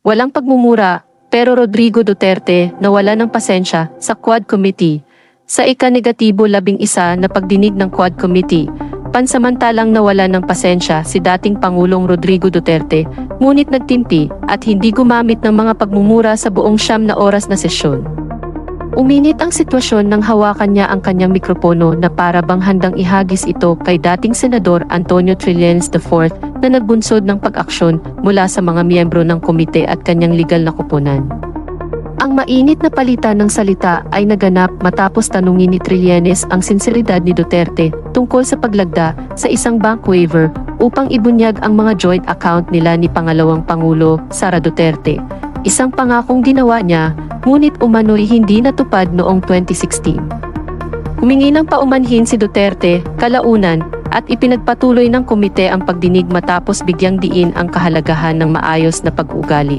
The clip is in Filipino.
Walang pagmumura, pero Rodrigo Duterte nawala ng pasensya sa Quad Committee. Sa ika-11 na pagdinig ng Quad Committee, pansamantalang nawala ng pasensya si dating Pangulong Rodrigo Duterte, ngunit nagtimpi at hindi gumamit ng mga pagmumura sa buong 9 oras na sesyon. Uminit ang sitwasyon nang hawakan niya ang kanyang mikropono na para bang handang ihagis ito kay dating Senador Antonio Trillanes IV na nagbunsod ng pag-aksyon mula sa mga miyembro ng komite at kanyang legal na kuponan. Ang mainit na palitan ng salita ay naganap matapos tanungin ni Trillanes ang sinseridad ni Duterte tungkol sa paglagda sa isang bank waiver upang ibunyag ang mga joint account nila ni Pangalawang Pangulo Sara Duterte. Isang pangakong ginawa niya, ngunit umano'y hindi natupad noong 2016. Humingi ng paumanhin si Duterte, kalaunan, at ipinagpatuloy ng komite ang pagdinig matapos bigyang diin ang kahalagahan ng maayos na pag-uugali.